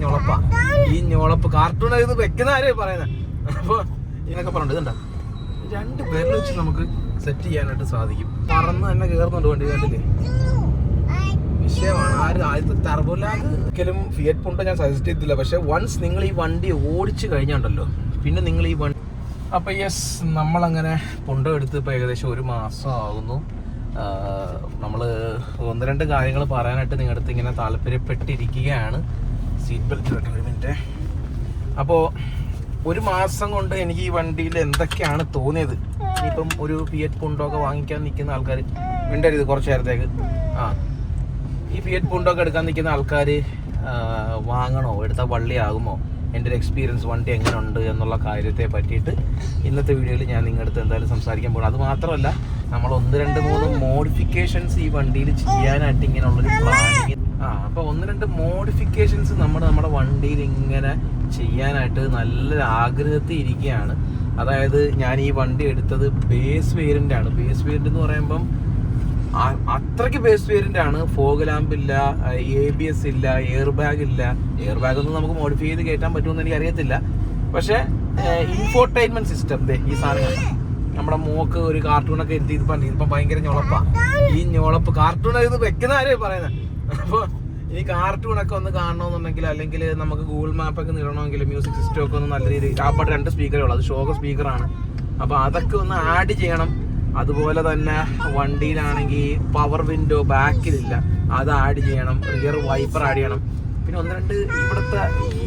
ഞൊളപ്പാ. ഈ ഞൊളപ്പ് കാർട്ടൂൺ ഇത് വെക്കുന്ന ആരെയും പറയുന്നത്. അപ്പോൾ ഇതിനൊക്കെ പറഞ്ഞിട്ട് ഇതുണ്ടാ 2 പേരിൽ വെച്ച് നമുക്ക് സെറ്റ് ചെയ്യാനായിട്ട് സാധിക്കും. പറന്ന് തന്നെ കയറുന്നുണ്ട് വണ്ടി. കണ്ടില്ലേ, വിഷയമാണ്. ആദ്യത്തെ ടർബോലാഗ് ഒരിക്കലും ഫിയറ്റ് പുണ്ടോ ഞാൻ സജസ്റ്റ് ചെയ്തില്ല. പക്ഷെ വൺസ് നിങ്ങൾ ഈ വണ്ടി ഓടിച്ചു കഴിഞ്ഞാണ്ടല്ലോ, പിന്നെ നിങ്ങൾ ഈ വണ്ടി അപ്പോൾ യെസ്, നമ്മളങ്ങനെ പുണ്ടോ എടുത്ത് ഇപ്പോൾ ഏകദേശം 1 മാസം ആകുന്നു. നമ്മൾ 1-2 കാര്യങ്ങൾ പറയാനായിട്ട് നിങ്ങളുടെ അടുത്ത് ഇങ്ങനെ താല്പര്യപ്പെട്ടിരിക്കുകയാണ്. സീറ്റ് ബെൽറ്റ് വെക്കണം ഒരു മിനിറ്റ്. അപ്പോൾ 1 മാസം കൊണ്ട് എനിക്ക് ഈ വണ്ടിയിൽ എന്തൊക്കെയാണ് തോന്നിയത്. ഇപ്പം ഒരു ഫിയറ്റ് പുണ്ടോ ഒക്കെ വാങ്ങിക്കാൻ നിൽക്കുന്ന ആൾക്കാർ മിണ്ടരുത് കുറച്ച് നേരത്തേക്ക്. ഈ ഫിയറ്റ് പുണ്ടോ ഒക്കെ എടുക്കാൻ നിൽക്കുന്ന ആൾക്കാർ വാങ്ങണോ, എടുത്താൽ വള്ളിയാകുമോ, എൻ്റെ ഒരു എക്സ്പീരിയൻസ് വണ്ടി എങ്ങനെ ഉണ്ട് എന്നുള്ള കാര്യത്തെ പറ്റിയിട്ട് ഇന്നത്തെ വീഡിയോയിൽ ഞാൻ നിങ്ങളുടെ അടുത്ത് എന്തായാലും സംസാരിക്കാൻ പോകുന്നത്. അത് മാത്രമല്ല, നമ്മൾ 1-2-3 മോഡിഫിക്കേഷൻസ് ഈ വണ്ടിയിൽ ചെയ്യാനായിട്ട് ഇങ്ങനെയുള്ളൊരു പ്ലാനിങ്. അപ്പോൾ 1-2 മോഡിഫിക്കേഷൻസ് നമ്മുടെ വണ്ടിയിൽ ഇങ്ങനെ ചെയ്യാനായിട്ട് നല്ല ആഗ്രഹത്തിൽ ഇരിക്കുകയാണ്. അതായത് ഞാൻ ഈ വണ്ടി എടുത്തത് ബേസ് വേരിയൻ്റ് ആണ്. ബേസ് വേരിയൻ്റ് എന്ന് പറയുമ്പം അത്രയ്ക്ക് ബേസ് വേരിയൻ്റ് ആണ്. ഫോഗ് ലാമ്പ് ഇല്ല, ABS ഇല്ല, എയർ ബാഗ് ഇല്ല. എയർ ബാഗ് ഒന്നും നമുക്ക് മോഡിഫൈ ചെയ്ത് കയറ്റാൻ പറ്റുമെന്ന് എനിക്ക് അറിയത്തില്ല. പക്ഷേ ഇൻഫോർടൈൻമെന്റ് സിസ്റ്റം, ഈ സാധനങ്ങൾ നമ്മുടെ മോക്ക് ഒരു കാർട്ടൂണൊക്കെ ഇരുത്തി ഇതിപ്പം ഭയങ്കര ഞൊളപ്പാ. ഈ ഞൊളപ്പ് കാർട്ടൂൺ ഇത് വെക്കുന്ന ആരെയും പറയുന്നത്. അപ്പോൾ ഈ കാർട്ടൂണൊക്കെ ഒന്ന് കാണണമെന്നുണ്ടെങ്കിൽ, അല്ലെങ്കിൽ നമുക്ക് ഗൂഗിൾ മാപ്പൊക്കെ ഇടണമെങ്കിൽ, മ്യൂസിക് സിസ്റ്റം ഒക്കെ ഒന്ന് നല്ല രീതിയിൽ ആപ്പാട്ട് 2 സ്പീക്കറേ ഉള്ളൂ. അത് ഷോക്ക് സ്പീക്കറാണ്. അപ്പോൾ അതൊക്കെ ഒന്ന് ആഡ് ചെയ്യണം. അതുപോലെ തന്നെ വണ്ടിയിലാണെങ്കിൽ പവർ വിൻഡോ ബാക്കിലില്ല, അത് ആഡ് ചെയ്യണം. റിയർ വൈപ്പർ ആഡ് ചെയ്യണം. പിന്നെ 1-2 ഇവിടുത്തെ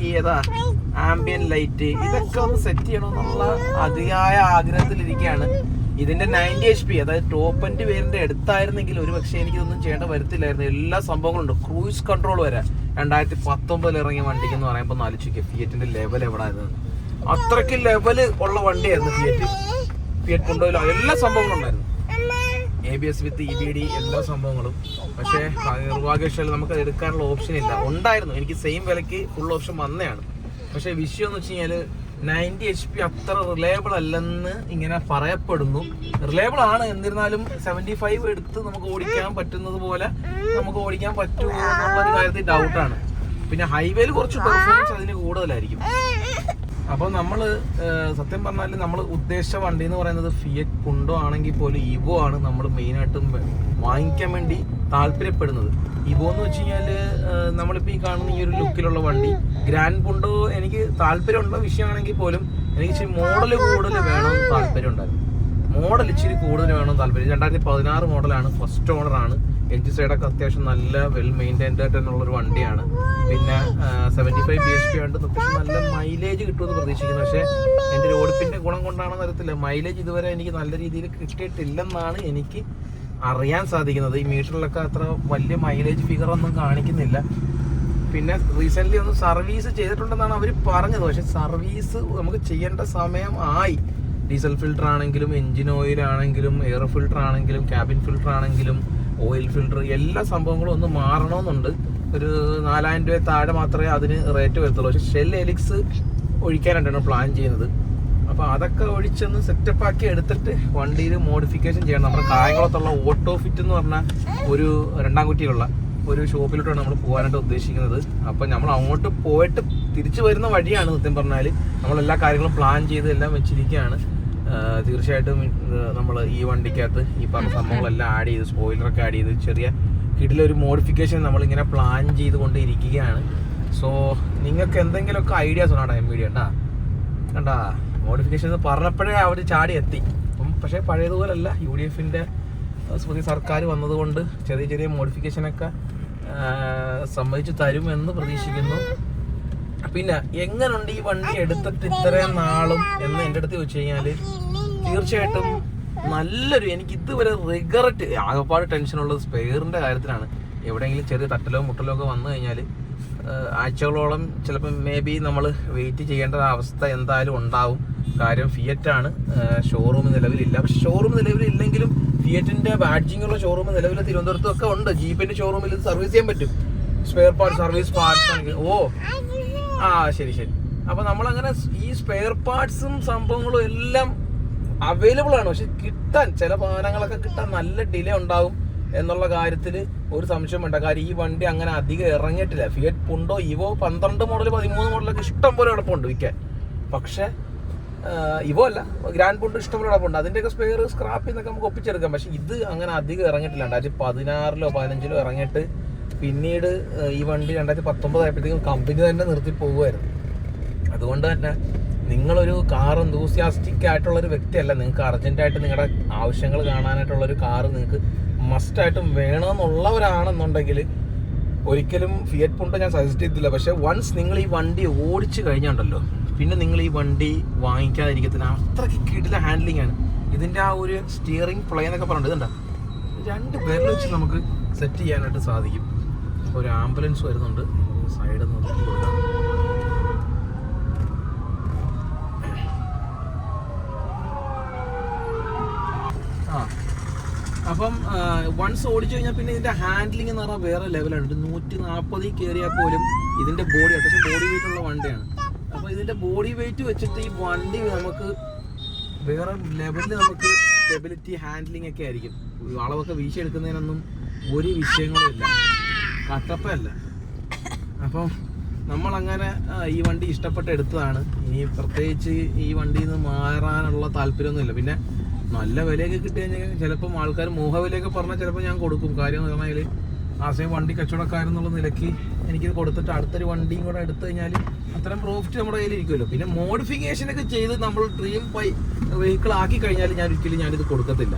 ഈ ആംബിയൻ ലൈറ്റ് ഇതൊക്കെ ഒന്ന് സെറ്റ് ചെയ്യണമെന്നുള്ള അതിയായ ആഗ്രഹത്തിലിരിക്കുകയാണ്. ഇതിന്റെ 90 HP, അതായത് ടോപ്പ് എൻഡ് വേരിയന്റ് എടുത്തായിരുന്നെങ്കിൽ ഒരു പക്ഷേ എനിക്കിതൊന്നും ചെയ്യേണ്ട വരത്തില്ലായിരുന്നു. എല്ലാ സംഭവങ്ങളും ഉണ്ട്. ക്രൂയിസ് കൺട്രോൾ വരെ 2019 ഇറങ്ങിയ വണ്ടിക്ക് എന്ന് പറയുമ്പോൾ ആലോചിക്കുക ഫിയറ്റിന്റെ ലെവൽ എവിടെയായിരുന്നു. അത്രയ്ക്ക് ലെവല് ഉള്ള വണ്ടിയായിരുന്നു ഫിയറ്റ് പുണ്ടോയിലോ. എല്ലാ സംഭവങ്ങളും ഉണ്ടായിരുന്നു. ABS വിത്ത് EBD എല്ലാ സംഭവങ്ങളും. പക്ഷേ നിർഭാഗ്യവശാൽ നമുക്ക് എടുക്കാനുള്ള ഓപ്ഷൻ ഇല്ല. ഉണ്ടായിരുന്നു, എനിക്ക് സെയിം വിലയ്ക്ക് ഫുൾ ഓപ്ഷൻ വന്നതാണ്. പക്ഷേ വിഷയം എന്ന് വെച്ച് കഴിഞ്ഞാൽ 90 HP അത്ര റിലയബിൾ അല്ലെന്ന് ഇങ്ങനെ പറയപ്പെടുന്നു. റിലയബിൾ ആണ്, എന്നിരുന്നാലും 75 എടുത്ത് നമുക്ക് ഓടിക്കാൻ പറ്റുന്നത് പോലെ നമുക്ക് ഓടിക്കാൻ പറ്റുമോ എന്നുള്ളൊരു കാര്യത്തിൽ ഡൗട്ടാണ്. പിന്നെ ഹൈവേയിൽ കുറച്ച് പെർഫോമൻസ് അതിന് കൂടുതലായിരിക്കും. അപ്പോൾ നമ്മൾ സത്യം പറഞ്ഞാൽ നമ്മൾ ഉദ്ദേശിച്ച വണ്ടി എന്ന് പറയുന്നത് ഫിയറ്റ് പുണ്ടോ ആണെങ്കിൽ പോലും ഇവോ ആണ് നമ്മൾ മെയിനായിട്ടും വാങ്ങിക്കാൻ വേണ്ടി താല്പര്യപ്പെടുന്നത്. ഇവോ എന്ന് വെച്ച് കഴിഞ്ഞാൽ നമ്മളിപ്പോൾ ഈ കാണുന്ന ഈ ഒരു ലുക്കിലുള്ള വണ്ടി ഗ്രാൻഡ് പുണ്ടോ എനിക്ക് താല്പര്യമുള്ള വിഷയമാണെങ്കിൽ പോലും എനിക്ക് ഇച്ചിരി മോഡൽ കൂടുതൽ വേണമെന്ന് താല്പര്യം ഉണ്ടായിരുന്നു. മോഡൽ ഇച്ചിരി കൂടുതൽ വേണമെന്ന് താല്പര്യം. 2016 മോഡലാണ്, ഫസ്റ്റ് ഓണറാണ്. എൻജിൻ സൈഡൊക്കെ അത്യാവശ്യം നല്ല വെൽ മെയിൻറ്റൈൻഡ് ആയിട്ടുള്ളൊരു വണ്ടിയാണ്. പിന്നെ 75 BHP ആയിട്ട് അത്യാവശ്യം നല്ല മൈലേജ് കിട്ടുമെന്ന് പ്രതീക്ഷിക്കുന്നു. പക്ഷേ എൻ്റെ ഒരു ഓടിപ്പിൻ്റെ ഗുണം കൊണ്ടാണെന്ന് അറിയത്തില്ല, മൈലേജ് ഇതുവരെ എനിക്ക് നല്ല രീതിയിൽ കിട്ടിയിട്ടില്ലെന്നാണ് എനിക്ക് അറിയാൻ സാധിക്കുന്നത്. ഈ മീറ്ററിലൊക്കെ അത്ര വലിയ മൈലേജ് ഫിഗറൊന്നും കാണിക്കുന്നില്ല. പിന്നെ റീസെൻ്റ്ലി ഒന്ന് സർവീസ് ചെയ്തിട്ടുണ്ടെന്നാണ് അവർ പറഞ്ഞത്. പക്ഷേ സർവീസ് നമുക്ക് ചെയ്യേണ്ട സമയം ആയി. ഡീസൽ ഫിൽറ്റർ ആണെങ്കിലും, എൻജിൻ ഓയിൽ ആണെങ്കിലും, എയർ ഫിൽറ്റർ ആണെങ്കിലും, ക്യാബിൻ ഫിൽറ്റർ ആണെങ്കിലും, ഓയിൽ ഫിൽറ്റർ എല്ലാ സംഭവങ്ങളും ഒന്ന് മാറണമെന്നുണ്ട്. ഒരു 4000 രൂപ താഴെ മാത്രമേ അതിന് റേറ്റ് വരത്തുള്ളൂ. പക്ഷേ ഷെൽ എലിക്സ് ഒഴിക്കാനായിട്ടാണ് പ്ലാൻ ചെയ്യുന്നത്. അപ്പോൾ അതൊക്കെ ഒഴിച്ചൊന്ന് സെറ്റപ്പാക്കി എടുത്തിട്ട് വണ്ടിയിൽ മോഡിഫിക്കേഷൻ ചെയ്യണം. നമ്മുടെ കായംകുളത്തുള്ള ഓട്ടോ ഫിറ്റ് എന്ന് പറഞ്ഞ ഒരു 2-ാം കുറ്റിയുള്ള ഒരു ഷോപ്പിലോട്ടാണ് നമ്മൾ പോകാനായിട്ട് ഉദ്ദേശിക്കുന്നത്. അപ്പോൾ നമ്മൾ അങ്ങോട്ട് പോയിട്ട് തിരിച്ചു വരുന്ന വഴിയാണ് സത്യം പറഞ്ഞാൽ. നമ്മളെല്ലാ കാര്യങ്ങളും പ്ലാൻ ചെയ്ത് എല്ലാം വെച്ചിരിക്കുകയാണ്. തീർച്ചയായിട്ടും നമ്മൾ ഈ വണ്ടിക്കകത്ത് ഈ പറഞ്ഞ സംഭവങ്ങളെല്ലാം ആഡ് ചെയ്ത്, സ്പോയിലറൊക്കെ ആഡ് ചെയ്ത് ചെറിയ കിടിലൊരു മോഡിഫിക്കേഷൻ നമ്മളിങ്ങനെ പ്ലാൻ ചെയ്തുകൊണ്ട് ഇരിക്കുകയാണ്. സോ നിങ്ങൾക്ക് എന്തെങ്കിലുമൊക്കെ ഐഡിയാസ് ഉണ്ടോ MVD കണ്ടാ മോഡിഫിക്കേഷൻ പറഞ്ഞപ്പോഴേ അവർ ചാടി എത്തി. അപ്പം പക്ഷേ പഴയതുപോലല്ല, UDFൻ്റെ പുതിയ സർക്കാർ വന്നതുകൊണ്ട് ചെറിയ ചെറിയ മോഡിഫിക്കേഷനൊക്കെ സമ്മതിച്ച് തരുമെന്ന് പ്രതീക്ഷിക്കുന്നു. പിന്നെ എങ്ങനെയുണ്ട് ഈ വണ്ടി എടുത്തിട്ട് ഇത്രയും നാളും എന്ന് എൻ്റെ അടുത്ത് ചോദിച്ചു കഴിഞ്ഞാൽ തീർച്ചയായിട്ടും നല്ലൊരു, എനിക്ക് ഇതുവരെ റിഗ്രറ്റ് ആകപ്പാട് ടെൻഷനുള്ളത് സ്പെയറിൻ്റെ കാര്യത്തിലാണ്. എവിടെയെങ്കിലും ചെറിയ തട്ടലോ മുട്ടലോ ഒക്കെ വന്നു കഴിഞ്ഞാൽ ആഴ്ചകളോളം ചിലപ്പോൾ മേ ബി നമ്മൾ വെയിറ്റ് ചെയ്യേണ്ട അവസ്ഥ എന്തായാലും ഉണ്ടാവും. കാര്യം ഫിയറ്റാണ്, ഷോറൂം നിലവിലില്ല. പക്ഷെ ഷോറൂം നിലവിലില്ലെങ്കിലും ഫിയറ്റിൻ്റെ ബാഡ്ജിങ്ങുള്ള ഷോറൂം നിലവിൽ തിരുവനന്തപുരത്തും ഒക്കെ ഉണ്ട്. ജീപ്പിൻ്റെ ഷോറൂമിൽ ഇത് സർവീസ് ചെയ്യാൻ പറ്റും. സ്പെയർ പാർട്സ്, സർവീസ് പാർട്സ് ആണെങ്കിൽ ശരി. അപ്പോൾ നമ്മളങ്ങനെ ഈ സ്പെയർ പാർട്സും സംഭവങ്ങളും എല്ലാം അവൈലബിൾ ആണ്. പക്ഷെ കിട്ടാൻ ചില സാധനങ്ങളൊക്കെ കിട്ടാൻ നല്ല ഡിലേ ഉണ്ടാവും. എന്നുള്ള കാര്യത്തിൽ ഒരു സംശയം വേണ്ട. കാര്യം ഈ വണ്ടി അങ്ങനെ അധികം ഇറങ്ങിയിട്ടില്ല. ഫിയറ്റ് പുണ്ടോ ഇവോ 12 മോഡൽ 13 മോഡലൊക്കെ ഇഷ്ടം പോലെ കിടപ്പുണ്ട് വിൽക്കാൻ. പക്ഷേ ഇവോ അല്ല, ഗ്രാൻഡ് പുണ്ട് ഇഷ്ടം പോലെ കിടപ്പുണ്ട്. അതിൻ്റെയൊക്കെ സ്പെയർ സ്ക്രാപ്പിൽ നിന്നൊക്കെ നമുക്ക് ഒപ്പിച്ചെടുക്കാം. പക്ഷേ ഇത് അങ്ങനെ അധികം ഇറങ്ങിയിട്ടില്ല. 2016 15 ഇറങ്ങിയിട്ട് പിന്നീട് ഈ വണ്ടി 2019 ആയപ്പോഴത്തേക്കും കമ്പനി തന്നെ നിർത്തി പോകുമായിരുന്നു. അതുകൊണ്ട് തന്നെ നിങ്ങളൊരു കാർ എന്തൂസിയാസ്റ്റിക് ആയിട്ടുള്ളൊരു വ്യക്തിയല്ല, നിങ്ങൾക്ക് അർജൻറ്റായിട്ട് നിങ്ങളുടെ ആവശ്യങ്ങൾ കാണാനായിട്ടുള്ളൊരു കാറ് നിങ്ങൾക്ക് മസ്റ്റായിട്ടും വേണമെന്നുള്ളവരാണെന്നുണ്ടെങ്കിൽ ഒരിക്കലും ഫിയറ്റ് പുണ്ടോ ഞാൻ സജസ്റ്റ് ചെയ്തില്ല. പക്ഷേ വൺസ് നിങ്ങൾ ഈ വണ്ടി ഓടിച്ചു കഴിഞ്ഞാണ്ടല്ലോ, പിന്നെ നിങ്ങൾ ഈ വണ്ടി വാങ്ങിക്കാതിരിക്കത്തില്ല. അത്രയ്ക്ക് കിടില ഹാൻഡ്ലിംഗ് ആണ് ഇതിൻ്റെ. ആ ഒരു സ്റ്റിയറിംഗ് പ്ലേ എന്നൊക്കെ പറഞ്ഞിട്ട് ഇതുണ്ടോ, 2 പേരിൽ വെച്ച് നമുക്ക് സെറ്റ് ചെയ്യാനായിട്ട് സാധിക്കും. ഒരു ആംബുലൻസ് വരുന്നുണ്ട്, സൈഡിൽ നോക്കി കൊടുക്കാം. അപ്പം വൺസ് ഓടിച്ചു കഴിഞ്ഞാൽ പിന്നെ ഇതിൻ്റെ ഹാൻഡ്ലിംഗ് എന്ന് പറഞ്ഞാൽ വേറെ ലെവലാണ്. 140 കയറിയാൽ പോലും ഇതിൻ്റെ ബോഡി അത്യാവശ്യം ബോഡി വെയിറ്റ് ഉള്ള വണ്ടിയാണ്. അപ്പോൾ ഇതിൻ്റെ ബോഡി വെയിറ്റ് വെച്ചിട്ട് ഈ വണ്ടി നമുക്ക് വേറെ ലെവലിൽ നമുക്ക് സ്റ്റെബിലിറ്റി ഹാൻഡ്ലിംഗ് ഒക്കെ ആയിരിക്കും. വളവൊക്കെ വീശിയെടുക്കുന്നതിനൊന്നും ഒരു വിഷയങ്ങളും ഇല്ല, കട്ടപ്പല്ല. അപ്പം നമ്മളങ്ങനെ ഈ വണ്ടി ഇഷ്ടപ്പെട്ട് എടുത്തതാണ്. ഇനി പ്രത്യേകിച്ച് ഈ വണ്ടിയിൽ നിന്ന് മാറാനുള്ള താല്പര്യമൊന്നുമില്ല. പിന്നെ നല്ല വിലയൊക്കെ കിട്ടി കഴിഞ്ഞാൽ ചിലപ്പം ആൾക്കാർ മോഹവിലയൊക്കെ പറഞ്ഞാൽ ചിലപ്പോൾ ഞാൻ കൊടുക്കും. കാര്യം എന്ന് പറഞ്ഞാൽ ആശയം വണ്ടി കച്ചവടക്കാരെന്നുള്ള നിലയ്ക്ക് എനിക്കിത് കൊടുത്തിട്ട് അടുത്തൊരു വണ്ടിയും കൂടെ എടുത്തു കഴിഞ്ഞാൽ അത്രയും പ്രോഫിറ്റ് നമ്മുടെ കയ്യിലിരിക്കുമല്ലോ. പിന്നെ മോഡിഫിക്കേഷനൊക്കെ ചെയ്ത് നമ്മൾ ഡ്രീം വെഹിക്കിൾ ആക്കി കഴിഞ്ഞാൽ ഞാൻ ഒരിക്കലും ഞാനിത് കൊടുക്കത്തില്ല.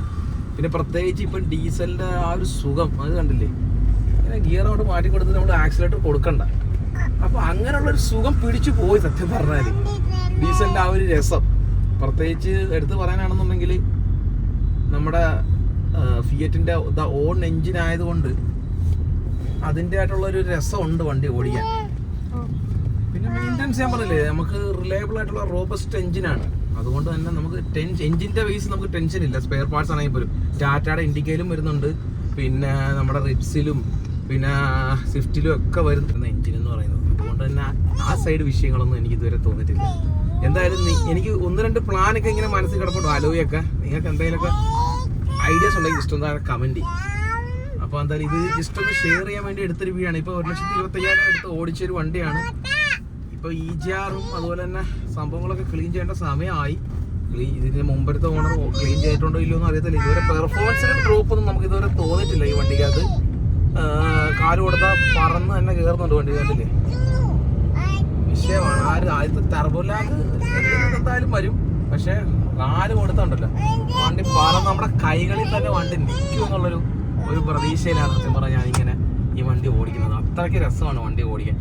പിന്നെ പ്രത്യേകിച്ച് ഇപ്പം ഡീസലിൻ്റെ ആ ഒരു സുഖം അത് കണ്ടില്ലേ, ഇങ്ങനെ ഗിയർ അവിടെ മാറ്റി കൊടുത്തിട്ട് നമ്മൾ ആക്സിലേറ്റർ കൊടുക്കണ്ട. അപ്പോൾ അങ്ങനെയുള്ളൊരു സുഖം പിടിച്ചു പോയി സത്യം പറഞ്ഞാൽ. ഡീസലിൻ്റെ ആ ഒരു രസം പ്രത്യേകിച്ച് എടുത്ത് പറയാനാണെന്നുണ്ടെങ്കിൽ നമ്മുടെ ഫിയറ്റിൻ്റെ ഓൺ എൻജിൻ ആയതുകൊണ്ട് അതിൻ്റെ ആയിട്ടുള്ളൊരു രസമുണ്ട് വണ്ടി ഓടിക്കാൻ. പിന്നെ മെയിൻ്റനൻസ് ഞാൻ പറഞ്ഞില്ലേ, നമുക്ക് റിലയബിൾ ആയിട്ടുള്ള റോബസ്റ്റ് എൻജിനാണ്. അതുകൊണ്ട് തന്നെ നമുക്ക് എൻജിൻ്റെ ബേസ് നമുക്ക് ടെൻഷൻ ഇല്ല. സ്പെയർ പാർട്സ് ആണെങ്കിൽ പോലും ടാറ്റയുടെ ഇൻഡിക്കയിലും വരുന്നുണ്ട്, പിന്നെ നമ്മുടെ റിപ്സിലും പിന്നെ സ്വിഫ്റ്റിലും ഒക്കെ വരുന്ന എൻജിൻ എന്ന് പറയുന്നത്. അതുകൊണ്ട് തന്നെ ആ സൈഡ് വിഷയങ്ങളൊന്നും എനിക്ക് ഇതുവരെ തോന്നിയിട്ടില്ല. എന്തായാലും എനിക്ക് 1-2 പ്ലാനൊക്കെ ഇങ്ങനെ മനസ്സിൽ കിടപ്പുണ്ട്, അലോയൊക്കെ. നിങ്ങൾക്ക് എന്തെങ്കിലുമൊക്കെ ഐഡിയാസ് ഉണ്ടെങ്കിൽ ജസ്റ്റ് ഒന്ന് കമൻറ്റ് ചെയ്യും. അപ്പോൾ എന്തായാലും ഇത് ജസ്റ്റ് ഒന്ന് ഷെയർ ചെയ്യാൻ വേണ്ടി എടുത്തൊരു വീഡിയോ ആണ്. ഇപ്പോൾ 1,25,000 എടുത്ത് ഓടിച്ചൊരു വണ്ടിയാണ്. ഇപ്പോൾ EGR-ഉം അതുപോലെ തന്നെ സംഭവങ്ങളൊക്കെ ക്ലീൻ ചെയ്യേണ്ട സമയമായി. ഇതിന് മുമ്പത്തെ ഓണർ ക്ലീൻ ചെയ്തിട്ടുണ്ടോ ഇല്ലയോ എന്ന് അറിയത്തില്ല. ഇതുവരെ പെർഫോമൻസിലും ഡ്രോപ്പൊന്നും നമുക്ക് ഇതുവരെ തോന്നിയിട്ടില്ല ഈ വണ്ടിക്കകത്ത്. കാല് കൊടുത്താൽ പറന്ന് തന്നെ കയറുന്നുണ്ട് വണ്ടി, കണ്ടില്ലേ? വിഷയമാണ്. ആദ്യത്തെ ടർബോലാഗ് എന്തായാലും വരും, പക്ഷെ കാല് കൊടുത്തുണ്ടല്ലോ വണ്ടി പറന്ന് നമ്മുടെ കൈകളിൽ തന്നെ വണ്ടി നിൽക്കും എന്നുള്ളൊരു പ്രതീക്ഷയിലാണ് സത്യം പറഞ്ഞാൽ ഞാനിങ്ങനെ ഈ വണ്ടി ഓടിക്കുന്നത്. അത്രയ്ക്ക് രസമാണ് വണ്ടി ഓടിക്കാൻ.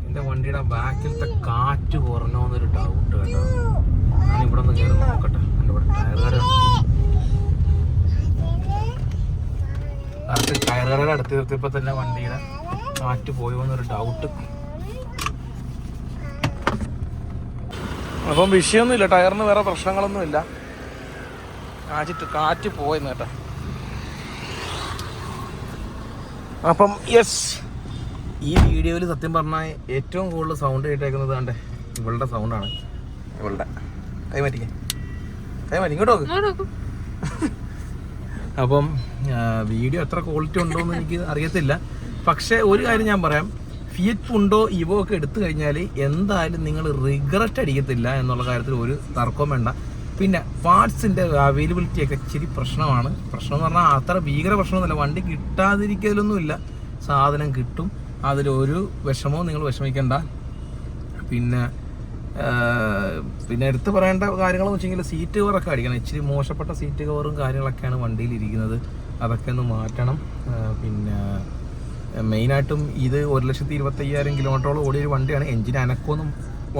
എൻ്റെ വണ്ടിയുടെ ബാക്കിലത്തെ കാറ്റ് കുറഞ്ഞോന്നൊരു ഡൗട്ട് കേട്ടോ. ഞാനിവിടെ ഒന്ന് കയറി നോക്കട്ടെ. എൻ്റെ ഇവിടെ ടയറുകളുടെ അടുത്ത് നിർത്തിയപ്പോൾ തന്നെ വണ്ടിയുടെ കാറ്റ് പോയോന്നൊരു ഡൗട്ട്. അപ്പം വിഷയമൊന്നുമില്ല, ടയറിന് വേറെ പ്രശ്നങ്ങളൊന്നുമില്ല. കാറ്റ് പോയെന്ന് കേട്ടോ. അപ്പം യെസ്, ഈ വീഡിയോയിൽ സത്യം പറഞ്ഞാൽ ഏറ്റവും കൂടുതൽ സൗണ്ട് കേട്ടേക്കുന്നത് കണ്ടേ ഇവളുടെ സൗണ്ടാണ്. ഇവളുടെ കൈമാറ്റിക്കേ, ഇങ്ങോട്ട് നോക്ക്. അപ്പം വീഡിയോ എത്ര ക്വാളിറ്റി ഉണ്ടോയെന്ന് എനിക്ക് അറിയത്തില്ല. പക്ഷേ ഒരു കാര്യം ഞാൻ പറയാം, ഫിയറ്റ് പുണ്ടോ ഇവോ ഒക്കെ എടുത്തു കഴിഞ്ഞാൽ എന്തായാലും നിങ്ങൾ റിഗ്രറ്റ് അടിക്കത്തില്ല എന്നുള്ള കാര്യത്തിൽ ഒരു തർക്കവും വേണ്ട. പിന്നെ പാർട്സിൻ്റെ അവൈലബിലിറ്റി ഒക്കെ ഇച്ചിരി പ്രശ്നമാണ്. പ്രശ്നം എന്ന് പറഞ്ഞാൽ അത്ര ഭീകര പ്രശ്നമൊന്നുമില്ല, വണ്ടി കിട്ടാതിരിക്കലൊന്നുമില്ല, സാധനം കിട്ടും. അതിലൊരു വിഷമവും നിങ്ങൾ വിഷമിക്കേണ്ട. പിന്നെ എടുത്ത് പറയേണ്ട കാര്യങ്ങളെന്ന് വെച്ചെങ്കിൽ സീറ്റ് കവറൊക്കെ അടിക്കണം. ഇച്ചിരി മോശപ്പെട്ട സീറ്റ് കവറും കാര്യങ്ങളൊക്കെയാണ് വണ്ടിയിൽ ഇരിക്കുന്നത്, അതൊക്കെ ഒന്ന് മാറ്റണം. പിന്നെ മെയിനായിട്ടും ഇത് 1,25,000 കിലോമീറ്ററോളം ഓടിയൊരു വണ്ടിയാണ്. എൻജിൻ അനക്കൊന്നും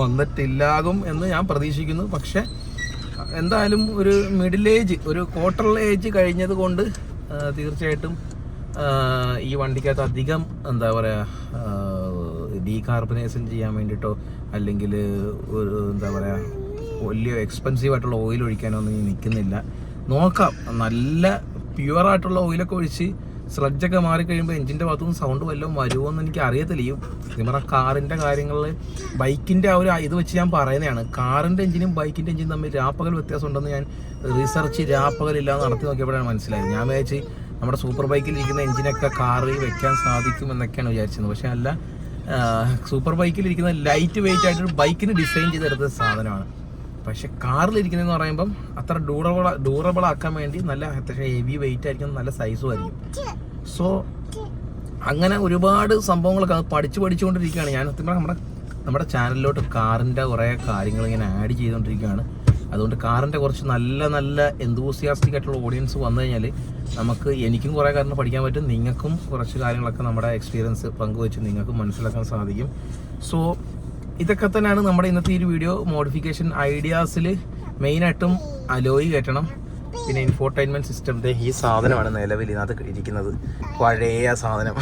വന്നിട്ടില്ലാകും എന്ന് ഞാൻ പ്രതീക്ഷിക്കുന്നു. പക്ഷേ എന്തായാലും ഒരു മിഡിൽ ഏജ്, ഒരു ക്വാർട്ടർ ഏജ് കഴിഞ്ഞത് കൊണ്ട് തീർച്ചയായിട്ടും ഈ വണ്ടിക്കകത്ത് അധികം എന്താ പറയുക ഡീകാർബണൈസേഷൻ ചെയ്യാൻ വേണ്ടിയിട്ടോ അല്ലെങ്കിൽ ഒരു എന്താ പറയുക വലിയ എക്സ്പെൻസീവ് ആയിട്ടുള്ള ഓയിൽ ഒഴിക്കാനോ ഒന്നും നിൽക്കുന്നില്ല. നോക്കാം, നല്ല പ്യുവറായിട്ടുള്ള ഓയിലൊക്കെ ഒഴിച്ച് സ്ലഡ്ജൊക്കെ മാറിക്കഴിയുമ്പോൾ എഞ്ചിൻ്റെ ഭാഗത്തുനിന്ന് സൗണ്ട് വല്ലതും വരുമോ എന്ന് എനിക്ക് അറിയത്തില്ല. ഈ സത്യം പറഞ്ഞാൽ കാറിൻ്റെ കാര്യങ്ങളിൽ ബൈക്കിൻ്റെ ആ ഒരു ഇത് വെച്ച് ഞാൻ പറയുന്നതാണ്. കാറിൻ്റെ എഞ്ചിനും ബൈക്കിൻ്റെ എഞ്ചിനും തമ്മിൽ രാപ്പകൽ വ്യത്യാസം ഉണ്ടെന്ന് ഞാൻ റിസർച്ച് രാപ്പകലില്ലാതെ നടത്തി നോക്കിയപ്പോഴാണ് മനസ്സിലായത്. ഞാൻ വിചാരിച്ച് നമ്മുടെ സൂപ്പർ ബൈക്കിലിരിക്കുന്ന എഞ്ചിനൊക്കെ കാറിൽ വെക്കാൻ സാധിക്കും എന്നൊക്കെയാണ് വിചാരിച്ചത്. പക്ഷേ അല്ല, സൂപ്പർ ബൈക്കിലിരിക്കുന്ന ലൈറ്റ് വെയിറ്റ് ആയിട്ടൊരു ബൈക്കിന് ഡിസൈൻ ചെയ്തെടുത്ത സാധനമാണ്. പക്ഷെ കാറിലിരിക്കുന്നതെന്ന് പറയുമ്പം അത്ര ഡ്യൂറബിൾ ആക്കാൻ വേണ്ടി നല്ല അത്യാവശ്യം ഹെവി വെയിറ്റ് ആയിരിക്കും, നല്ല സൈസും ആയിരിക്കും. സോ അങ്ങനെ ഒരുപാട് സംഭവങ്ങളൊക്കെ അത് പഠിച്ചുകൊണ്ടിരിക്കുകയാണ് ഞാൻ. നമ്മുടെ ചാനലിലോട്ട് കാറിൻ്റെ കുറേ കാര്യങ്ങൾ ഇങ്ങനെ ആഡ് ചെയ്തുകൊണ്ടിരിക്കുകയാണ്. അതുകൊണ്ട് കാറിൻ്റെ കുറച്ച് നല്ല എന്തൂസിയാസ്റ്റിക് ആയിട്ടുള്ള ഓഡിയൻസ് വന്നു കഴിഞ്ഞാൽ എനിക്കും കുറേ കാര്യങ്ങൾ പഠിക്കാൻ പറ്റും, നിങ്ങൾക്കും കുറച്ച് കാര്യങ്ങളൊക്കെ നമ്മുടെ എക്സ്പീരിയൻസ് പങ്കുവെച്ച് നിങ്ങൾക്കും മനസ്സിലാക്കാൻ സാധിക്കും. സോ ഇതൊക്കെ തന്നെയാണ് നമ്മുടെ ഇന്നത്തെ ഈ ഒരു വീഡിയോ. മോഡിഫിക്കേഷൻ ഐഡിയാസിൽ മെയിനായിട്ടും അലോയ് കയറ്റണം, പിന്നെ ഇൻഫോർടൈൻമെൻറ്റ് സിസ്റ്റം. ഈ സാധനമാണ് നിലവിൽ ഇതിനകത്ത് ഇരിക്കുന്നത്, പഴയ സാധനം.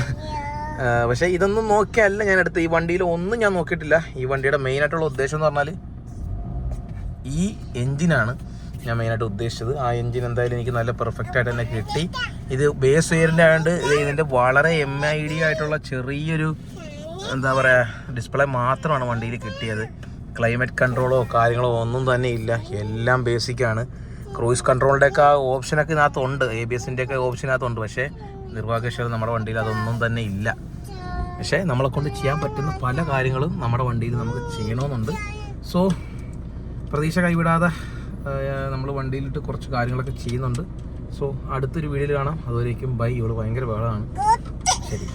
പക്ഷേ ഇതൊന്നും നോക്കിയല്ല ഞാൻ എടുത്ത്, ഈ വണ്ടിയിൽ ഒന്നും ഞാൻ നോക്കിയിട്ടില്ല. ഈ വണ്ടിയുടെ മെയിനായിട്ടുള്ള ഉദ്ദേശം എന്ന് പറഞ്ഞാൽ ഈ എൻജിനാണ് ഞാൻ മെയിനായിട്ട് ഉദ്ദേശിച്ചത്. ആ എൻജിൻ എന്തായാലും എനിക്ക് നല്ല പെർഫെക്റ്റ് ആയിട്ട് തന്നെ കിട്ടി. ഇത് ബേസ് വെയറിൻ്റെ ആയതുകൊണ്ട് ഇതിൻ്റെ വളരെ MID ആയിട്ടുള്ള ചെറിയൊരു എന്താ പറയുക ഡിസ്പ്ലേ മാത്രമാണ് വണ്ടിയിൽ കിട്ടിയത്. ക്ലൈമറ്റ് കൺട്രോളോ കാര്യങ്ങളോ ഒന്നും തന്നെ ഇല്ല, എല്ലാം ബേസിക്കാണ്. ക്രൂയിസ് കൺട്രോളിൻ്റെയൊക്കെ ആ ഓപ്ഷനൊക്കെ ഇതിനകത്തുണ്ട്, ABSൻ്റെയൊക്കെ ഓപ്ഷനകത്തുണ്ട്. പക്ഷേ നിർഭാഗ്യവശാൽ നമ്മുടെ വണ്ടിയിൽ അതൊന്നും തന്നെ ഇല്ല. പക്ഷേ നമ്മളെ കൊണ്ട് ചെയ്യാൻ പറ്റുന്ന പല കാര്യങ്ങളും നമ്മുടെ വണ്ടിയിൽ നമുക്ക് ചെയ്യണമെന്നുണ്ട്. സോ പ്രതീക്ഷ കൈവിടാതെ നമ്മൾ വണ്ടിയിലിട്ട് കുറച്ച് കാര്യങ്ങളൊക്കെ ചെയ്യുന്നുണ്ട്. സോ അടുത്തൊരു വീഡിയോയിൽ കാണാം. അതുവരേക്കും ബൈ. ഇവള് ഭയങ്കര ബഹളമാണ്. ശരി.